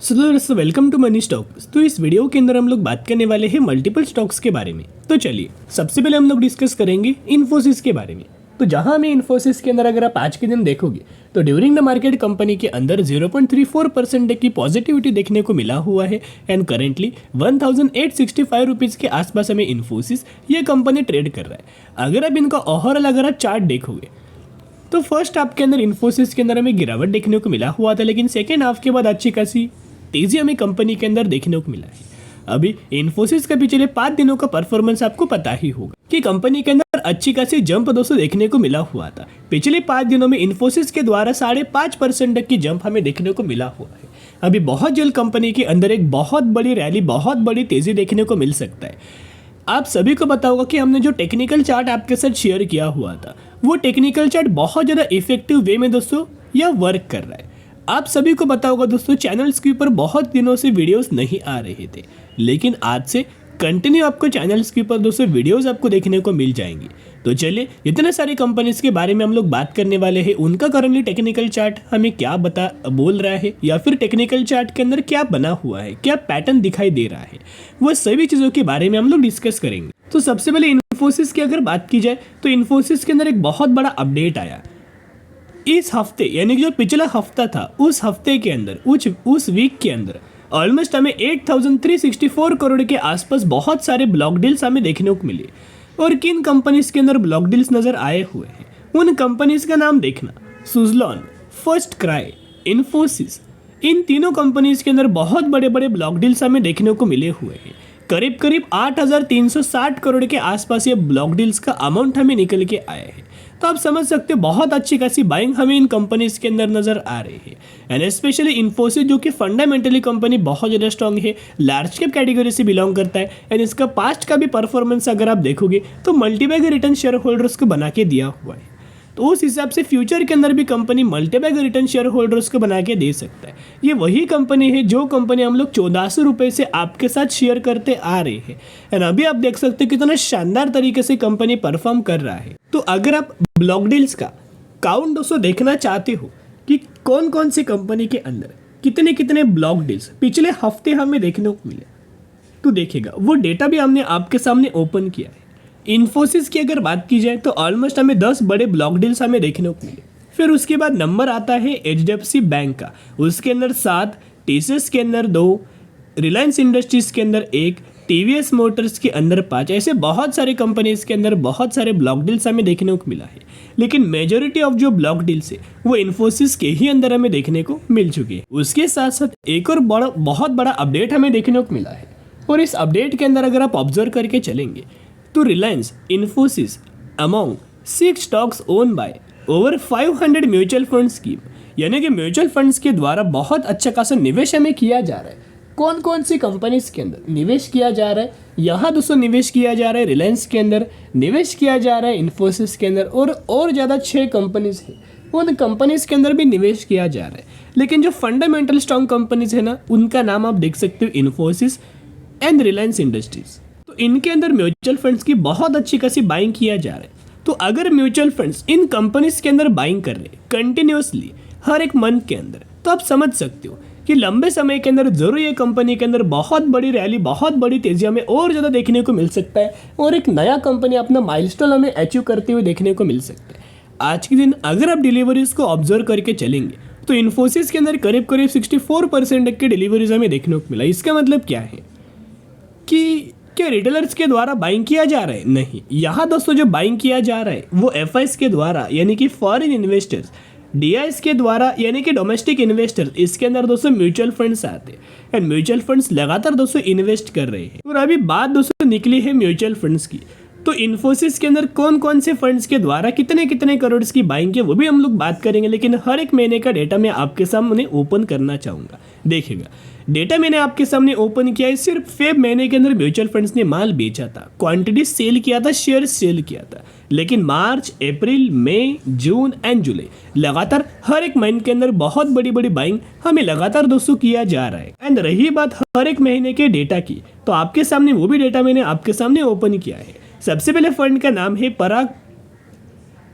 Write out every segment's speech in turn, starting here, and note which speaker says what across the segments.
Speaker 1: सो दोस्तों welcome to money stocks. तो इस वीडियो के अंदर हम लोग बात करने वाले हैं मल्टीपल स्टॉक्स के बारे में। तो चलिए सबसे पहले हम लोग डिस्कस करेंगे इन्फोसिस के बारे में। तो जहां हमें इन्फोसिस के अंदर अगर आप आज के दिन देखोगे तो ड्यूरिंग द मार्केट कंपनी के अंदर 0.34% की पॉजिटिविटी देखने को मिला हुआ है एंड करेंटली 1865 रुपीज़ के आसपास हमें इन्फोसिस ये कंपनी ट्रेड कर रहा है। अगर आप इनका ओवरऑल अगर आप चार्ट देखोगे तो फर्स्ट हाफ के अंदर इन्फोसिस के अंदर हमें गिरावट देखने को मिला हुआ था, लेकिन सेकेंड हाफ के बाद अच्छी खासी तेजी हमें कंपनी के अंदर देखने को मिला है। अभी इन्फोसिस का पिछले 5 दिनों का परफॉर्मेंस आपको पता ही होगा कि कंपनी के अंदर अच्छी खासी जंप दोस्तों देखने को मिला हुआ था। पिछले 5 दिनों में इन्फोसिस के द्वारा 5.5% तक की जंप हमें देखने को मिला हुआ है। अभी बहुत जल्द कंपनी के अंदर एक बहुत बड़ी रैली, बहुत बड़ी तेजी देखने को मिल सकता है। आप सभी को पता होगा कि हमने जो टेक्निकल चार्ट आपके साथ शेयर किया हुआ था वो टेक्निकल चार्ट बहुत ज़्यादा इफेक्टिव वे में दोस्तों यह वर्क कर रहा है। आप सभी को पता होगा दोस्तों चैनल्स के ऊपर बहुत दिनों से वीडियोस नहीं आ रहे थे, लेकिन आज से कंटिन्यू आपको चैनल्स के ऊपर दोस्तों वीडियोस आपको देखने को मिल जाएंगी। तो चलिए इतने सारी कंपनीज के बारे में हम लोग बात करने वाले हैं। उनका करंटली टेक्निकल चार्ट हमें क्या बोल रहा है या फिर टेक्निकल चार्ट के अंदर क्या बना हुआ है, क्या पैटर्न दिखाई दे रहा है, वो सभी चीज़ों के बारे में हम लोग डिस्कस करेंगे। तो सबसे पहले इन्फोसिस की अगर बात की जाए तो इन्फोसिस के अंदर एक बहुत बड़ा अपडेट आया इस हफ्ते, यानी कि जो पिछला हफ्ता था उस हफ्ते के अंदर, उस वीक के अंदर ऑलमोस्ट हमें 8364 करोड़ के आसपास बहुत सारे ब्लॉक डील्स हमें देखने को मिले। और किन कंपनीज के अंदर ब्लॉक डील्स नजर आए हुए हैं उन कंपनीज का नाम देखना, सुज़लॉन, फर्स्ट क्राई, इन्फोसिस, इन तीनों कंपनीज के अंदर बहुत बड़े बड़े ब्लॉक डील्स हमें देखने को मिले हुए हैं। करीब करीब 8360 करोड़ के आसपास ये ब्लॉक डील्स का अमाउंट हमें निकल के आया है। तो आप समझ सकते हो बहुत अच्छी खासी बाइंग हमें इन कंपनीज के अंदर नजर आ रही है। एंड स्पेशली इन्फोसिस जो कि फंडामेंटली कंपनी बहुत ज़्यादा स्ट्रांग है, लार्ज कैप कैटेगरी से बिलोंग करता है एंड इसका पास्ट का भी परफॉर्मेंस अगर आप देखोगे तो मल्टीबैग रिटर्न शेयर होल्डर्स को बना के दिया हुआ है। तो उस हिसाब से फ्यूचर के अंदर भी कंपनी मल्टीबैग रिटर्न शेयर होल्डर्स को बना के दे सकता है। ये वही कंपनी है जो कंपनी हम लोग 1400 रुपये से आपके साथ शेयर करते आ रहे हैं एंड अभी आप देख सकते हो कितना शानदार तरीके से कंपनी परफॉर्म कर रहा है। तो अगर आप ब्लॉक डील्स का काउंट दोस्तों देखना चाहते हो कि कौन कौन सी कंपनी के अंदर कितने कितने ब्लॉक डील्स पिछले हफ्ते हमें देखने को मिले तो देखिएगा वो डेटा भी हमने आपके सामने ओपन किया है। इन्फोसिस की अगर बात की जाए तो ऑलमोस्ट हमें 10 बड़े ब्लॉक डील्स हमें देखने को मिले। फिर उसके बाद नंबर आता है HDFC बैंक का, उसके अंदर 7, TCS के अंदर 2, रिलायंस इंडस्ट्रीज के अंदर 1, TVS मोटर्स के अंदर 5, ऐसे बहुत सारे कंपनीज के अंदर बहुत सारे ब्लॉक डील्स हमें देखने को मिला है। लेकिन मेजोरिटी ऑफ जो ब्लॉक डील्स है वो इन्फोसिस के ही अंदर हमें देखने को मिल चुकी है। उसके साथ साथ एक और बहुत बड़ा अपडेट हमें देखने को मिला है और इस अपडेट के अंदर अगर आप ऑब्जर्व करके चलेंगे तो Reliance Infosys among 6 stocks own by over 500 mutual fund scheme, यानी कि म्यूचुअल फंड्स के द्वारा बहुत अच्छा खासा निवेश हमें किया जा रहा है। कौन कौन सी कंपनीज के अंदर निवेश किया जा रहा है, यहाँ दोस्तों निवेश किया जा रहा है रिलायंस के अंदर, निवेश किया जा रहा है इन्फोसिस के अंदर और ज़्यादा 6 कंपनीज है उन कंपनीज के अंदर भी निवेश किया जा रहा है। लेकिन जो फंडामेंटल स्ट्रॉन्ग कंपनीज है ना उनका नाम आप देख सकते हो इन्फोसिस एंड रिलायंस इंडस्ट्रीज। तो इनके अंदर म्यूचुअल फंड्स की बहुत अच्छी खासी बाइंग किया जा रहा है। तो अगर म्यूचुअल फंड्स इन कंपनीज के अंदर बाइंग कर रहे हैं कंटिन्यूसली हर एक मंथ के अंदर, तो आप समझ सकते हो कि लंबे समय के अंदर जरूर ये कंपनी के अंदर बहुत बड़ी रैली, बहुत बड़ी तेजी हमें और ज़्यादा देखने को मिल सकता है और एक नया कंपनी अपना माइलस्टोन हमें अचीव करते हुए देखने को मिल सकता है। आज के दिन अगर आप डिलीवरीज को ऑब्जर्व करके चलेंगे तो इन्फोसिस के अंदर करीब करीब 64% की डिलीवरीज हमें देखने को मिला। इसका मतलब क्या है कि क्या रिटेलर्स के द्वारा बाइंग किया जा रहा है? नहीं, यहाँ दोस्तों जो बाइंग किया जा रहा है वो FIs के द्वारा, यानी कि फॉरेन इन्वेस्टर्स, DIs के द्वारा, यानी कि डोमेस्टिक इन्वेस्टर्स। इसके अंदर दोस्तों म्यूचुअल फंड्स आते हैं एंड म्यूचुअल फंड्स लगातार दोस्तों इन्वेस्ट कर रहे हैं। और अभी बात दोस्तों निकली है म्यूचुअल फंड्स की, तो इन्फोसिस के अंदर कौन कौन से फंड्स के द्वारा कितने कितने करोड़ की बाइंग है वो भी हम लोग बात करेंगे। लेकिन हर एक महीने का डेटा मैं आपके सामने ओपन करना चाहूँगा। देखिएगा डेटा मैंने आपके सामने ओपन किया है, सिर्फ फेब महीने के अंदर म्यूचुअल फंड्स ने माल बेचा था, क्वांटिटी सेल किया था, शेयर सेल किया था। लेकिन मार्च, अप्रैल, मई, जून एंड जुलाई लगातार हर एक महीने के अंदर बहुत बड़ी बड़ी बाइंग हमें लगातार दोस्तों किया जा रहा है। एंड रही बात हर एक महीने के डेटा की, तो आपके सामने वो भी डेटा मैंने आपके सामने ओपन किया है। सबसे पहले फंड का नाम है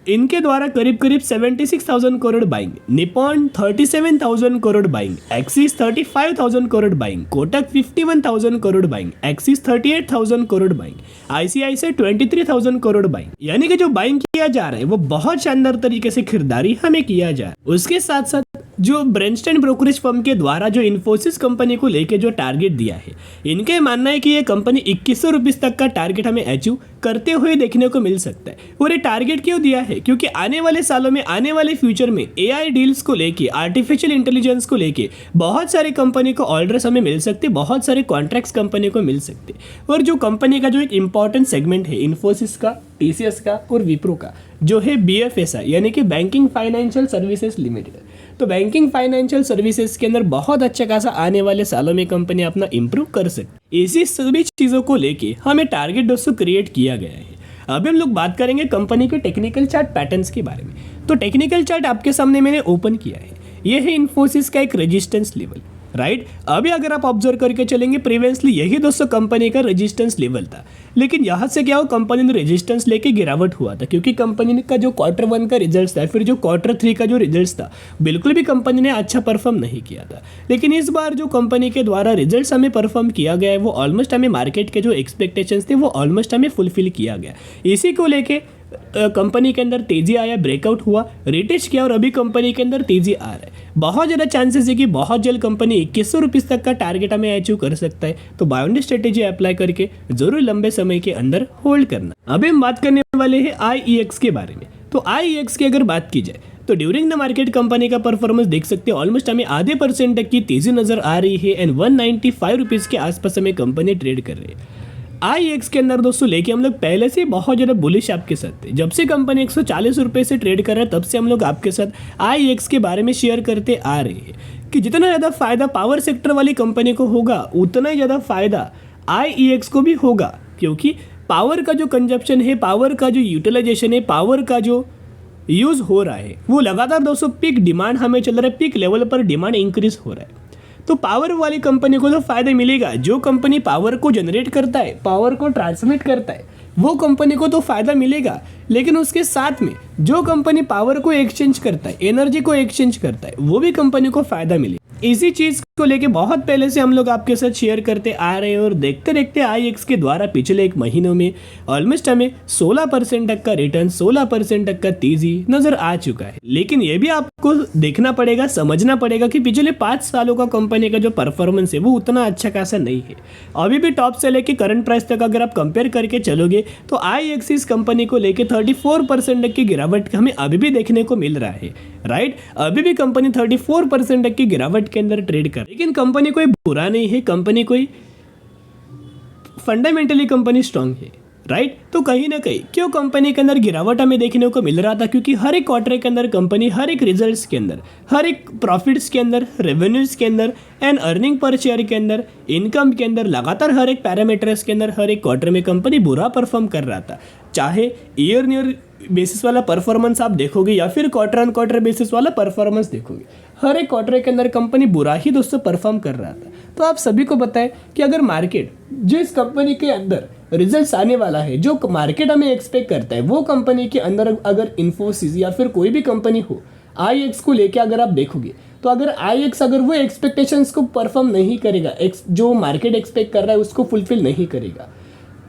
Speaker 1: इनके द्वारा करीब करीब 76,000 crore buying, Nippon 37,000 crore buying, axis 35,000 crore buying, Kotak 51,000 crore buying, axis 38,000 crore buying, ICICI 23,000 crore buying. यानी कि जो बाइंग किया जा रहा है वो बहुत शानदार तरीके से खरीदारी हमें किया जा रहा है। उसके साथ साथ जो ब्रेनस्टर्न ब्रोकरेज फर्म के द्वारा जो इन्फोसिस कंपनी को लेके जो टारगेट दिया है, इनका मानना है कि ये कंपनी 2100 रुपीज तक का टारगेट हमें अचीव करते हुए देखने को मिल सकता है। और ये टारगेट क्यों दिया है? क्योंकि आने वाले सालों में, आने वाले फ्यूचर में एआई डील्स को लेके, आर्टिफिशियल इंटेलिजेंस को लेके बहुत सारे कंपनी को ऑर्डर्स हमें मिल सकते, बहुत सारे कॉन्ट्रैक्ट्स कंपनी को मिल सकते। और जो कंपनी का जो एक इंपॉर्टेंट सेगमेंट है इन्फोसिस का, टीसीएस का और विप्रो का, जो है बीएफएसआई यानी कि बैंकिंग फाइनेंशियल सर्विसेज लिमिटेड, तो बैंकिंग फाइनेंशियल सर्विसेज के अंदर बहुत अच्छा खासा आने वाले सालों में कंपनी अपना इंप्रूव कर सकती। इसी सभी चीज़ों को लेके हमें टारगेट दोस्तों क्रिएट किया गया है। अभी हम लोग बात करेंगे कंपनी के टेक्निकल चार्ट पैटर्न्स के बारे में। तो टेक्निकल चार्ट आपके सामने मैंने ओपन किया है। यह है इन्फोसिस का एक रेजिस्टेंस लेवल, राइट। अभी अगर आप ऑब्जर्व करके चलेंगे, प्रीवियसली यही दोस्तों कंपनी का रेजिस्टेंस लेवल था, लेकिन यहाँ से क्या हो, कंपनी ने रेजिस्टेंस लेके गिरावट हुआ था, क्योंकि कंपनी का जो Q1 का रिजल्ट था, फिर जो Q3 का जो रिजल्ट था, बिल्कुल भी कंपनी ने अच्छा परफॉर्म नहीं किया था। लेकिन इस बार जो कंपनी के द्वारा रिजल्ट हमें परफॉर्म किया गया है, वो ऑलमोस्ट हमें मार्केट के जो एक्सपेक्टेशंस थे वो ऑलमोस्ट हमें फुलफिल किया गया। इसी को लेके कंपनी के अंदर तेजी आया, ब्रेकआउट हुआ, रिटेस्ट किया और अभी कंपनी के अंदर तेजी आ रहा है। बहुत ज़्यादा चांसेस है कि बहुत जल्द कंपनी 2100 रुपीज़ तक का टारगेट हमें अचीव कर सकता है। तो बाय ऑन स्ट्रेटेजी अप्लाई करके जरूर लंबे समय के अंदर होल्ड करना। अभी हम बात करने वाले हैं IEX के बारे में। तो IEX की अगर बात की जाए तो ड्यूरिंग द मार्केट कंपनी का परफॉर्मेंस देख सकते हैं, ऑलमोस्ट हमें आधे % तक की तेजी नजर आ रही है एंड 195 रुपीज़ के आसपास हमें कंपनी ट्रेड कर रही है। IEX के अंदर दोस्तों लेके हम लोग पहले से बहुत ज़्यादा बुलिश आपके साथ थे। जब से कंपनी 140 रुपये से ट्रेड कर रहा है, तब से हम लोग आपके साथ IEX के बारे में शेयर करते आ रहे हैं कि जितना ज़्यादा फायदा पावर सेक्टर वाली कंपनी को होगा, उतना ही ज़्यादा फायदा IEX को भी होगा, क्योंकि पावर का जो कंजप्शन है, पावर का जो यूटिलाइजेशन है, पावर का जो यूज़ हो रहा है, वो लगातार दोस्तों पीक डिमांड हमें चल रहा है, पीक लेवल पर डिमांड इंक्रीज हो रहा है। तो पावर वाली कंपनी को तो फायदा मिलेगा। जो कंपनी पावर को जनरेट करता है, पावर को ट्रांसमिट करता है, वो कंपनी को तो फायदा मिलेगा। लेकिन उसके साथ में जो कंपनी पावर को एक्सचेंज करता है, एनर्जी को एक्सचेंज करता है, वो भी कंपनी को फायदा मिलेगा। इसी चीज़ को लेके बहुत पहले से हम लोग आपके साथ शेयर करते आ रहे हैं और देखते देखते IEX के द्वारा पिछले एक महीनों में ऑलमोस्ट हमें 16% तक का रिटर्न, 16% तक का तेजी नजर आ चुका है। लेकिन ये भी आपको देखना पड़ेगा, समझना पड़ेगा कि पिछले 5 सालों का कंपनी का जो परफॉर्मेंस है वो उतना अच्छा खासा नहीं है। अभी भी टॉप से लेके करंट प्राइस तक अगर आप कंपेयर करके चलोगे तो IEX इस कंपनी को लेके 34% तक की गिरावट हमें अभी भी देखने को मिल रहा है, राइट। अभी भी कंपनी 34% तक की गिरावट के अंदर ट्रेड कर, लेकिन कंपनी कोई बुरा नहीं है, कंपनी कोई फंडामेंटली कंपनी स्ट्रांग है, राइट। तो कहीं ना कहीं क्यों कंपनी के अंदर गिरावट हमें देखने को मिल रहा था, क्योंकि हर एक क्वार्टर के अंदर कंपनी हर एक रिजल्ट्स के अंदर, हर एक प्रॉफिट्स के अंदर, रेवेन्यूज के अंदर एंड अर्निंग पर शेयर के अंदर, इनकम के अंदर, लगातार हर एक पैरामीटर्स के अंदर हर एक क्वार्टर में कंपनी बुरा परफॉर्म कर रहा था। चाहे ईयर ईयर बेसिस वाला परफॉर्मेंस आप देखोगे या फिर क्वार्टर बेसिस वाला परफॉर्मेंस देखोगे, हर एक क्वार्टर के अंदर कंपनी बुरा ही दोस्तों परफॉर्म कर रहा था। तो आप सभी को पता है कि अगर मार्केट जिस कंपनी के अंदर रिजल्ट्स आने वाला है, जो मार्केट हमें एक्सपेक्ट करता है, वो कंपनी के अंदर अगर इन्फोसिस या फिर कोई भी कंपनी हो, IEX को लेके अगर आप देखोगे तो अगर IEX अगर वो एक्सपेक्टेशंस को परफॉर्म नहीं करेगा, जो मार्केट एक्सपेक्ट कर रहा है उसको फुलफिल नहीं करेगा,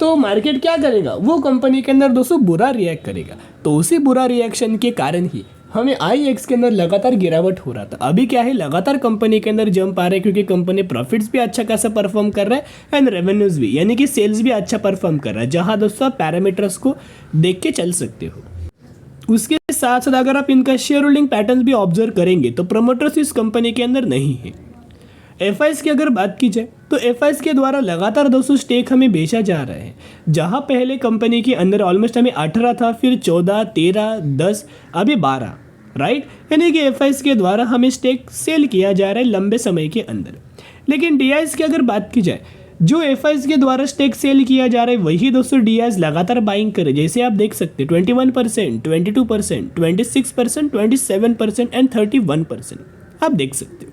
Speaker 1: तो मार्केट क्या करेगा, वो कंपनी के अंदर दोस्तों बुरा रिएक्ट करेगा। तो उसी बुरा रिएक्शन के कारण ही हमें IEX के अंदर लगातार गिरावट हो रहा था। अभी क्या है, लगातार कंपनी के अंदर जंप आ रहा है, क्योंकि कंपनी प्रॉफिट्स भी अच्छा खासा परफॉर्म कर रहा है एंड रेवेन्यूज भी, यानी कि सेल्स भी अच्छा परफॉर्म कर रहा है, जहां दोस्तों आप पैरामीटर्स को देख के चल सकते हो। उसके साथ साथ अगर आप इनका शेयर होल्डिंग पैटर्न भी ऑब्जर्व करेंगे तो प्रमोटर्स इस कंपनी के अंदर नहीं है। FIs की अगर बात की जाए तो FIs के द्वारा लगातार दोस्तों स्टेक हमें बेचा जा रहा है, जहां पहले कंपनी के अंदर ऑलमोस्ट हमें 18 था, फिर 14, 13, 10, अभी 12, राइट। यानी कि FIs के द्वारा हमें स्टेक सेल किया जा रहा है लंबे समय के अंदर। लेकिन DIs की अगर बात की जाए, जो FIs के द्वारा स्टेक सेल किया जा रहा है वही दोस्तों DIs लगातार बाइंग करे, जैसे आप देख सकते हैं 21%, 22%, 26%, 27% एंड 31% आप देख सकते हो।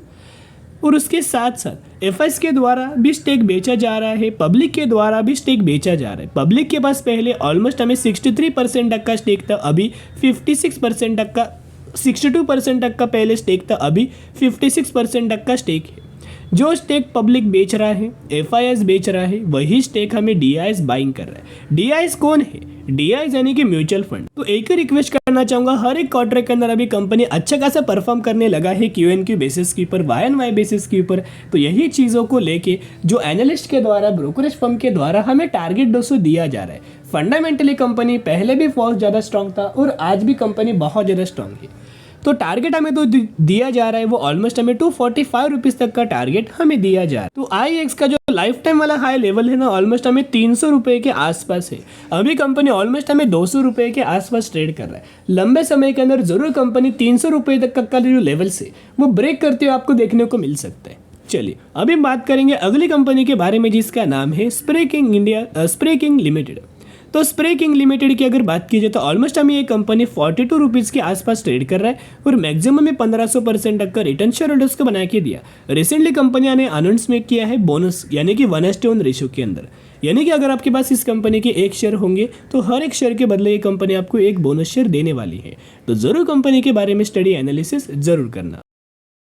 Speaker 1: और उसके साथ साथ एफआईएस के द्वारा भी स्टेक बेचा जा रहा है, पब्लिक के द्वारा भी स्टेक बेचा जा रहा है। पब्लिक के पास पहले ऑलमोस्ट हमें 63% तक का स्टेक था, अभी 56% तक का, 62% तक का पहले स्टेक था, अभी 56% तक का स्टेक है। जो स्टेक पब्लिक बेच रहा है, एफआईएस बेच रहा है, वही स्टेक हमें डीआईएस बाइंग कर रहा है। डीआईएस कौन है? डीआईएस यानी कि म्यूचुअल फंड। तो एक ही रिक्वेस्ट करना चाहूंगा, हर एक क्वार्टर के अंदर अभी कंपनी अच्छा खासा परफॉर्म करने लगा है क्यूएनक्यू बेसिस के ऊपर, वाई एंड वाई बेसिस के ऊपर। तो यही चीज़ों को लेके जो एनालिस्ट के द्वारा, ब्रोकरेज फर्म के द्वारा हमें टारगेट 200 दिया जा रहा है। फंडामेंटली कंपनी पहले भी बहुत ज़्यादा स्ट्रांग था और आज भी कंपनी बहुत ज़्यादा स्ट्रांग है। तो टारगेट हमें तो दिया जा रहा है, वो ऑलमोस्ट हमें 245 रुपीज़ तक का टारगेट हमें दिया जा रहा है। तो आईएक्स का जो लाइफ टाइम वाला हाई लेवल है ना, ऑलमोस्ट हमें 300 रुपये के आसपास है। अभी कंपनी ऑलमोस्ट हमें 200 रुपये के आसपास ट्रेड कर रहा है। लंबे समय के अंदर जरूर कंपनी 300 रुपये तक का जो लेवल से वो ब्रेक करते हुए आपको देखने को मिल सकता है। चलिए अभी बात करेंगे अगली कंपनी के बारे में, जिसका नाम है स्प्रे किंग लिमिटेड। तो स्प्रे किंग लिमिटेड की अगर बात की जाए तो ऑलमोस्ट हमें ये कंपनी 42 रुपीज़ के आसपास ट्रेड कर रहा है और मैक्सिमम में 1500% तक का रिटर्न शेयर होल्डर्स को बना के दिया। रिसेंटली कंपनी ने अनाउंसमेंट किया है बोनस, यानी कि 1:1 रेशियो के अंदर, यानी कि अगर आपके पास इस कंपनी के 1 शेयर होंगे तो हर एक शेयर के बदले ये कंपनी आपको 1 बोनस शेयर देने वाली है। तो ज़रूर कंपनी के बारे में स्टडी एनालिसिस जरूर करना।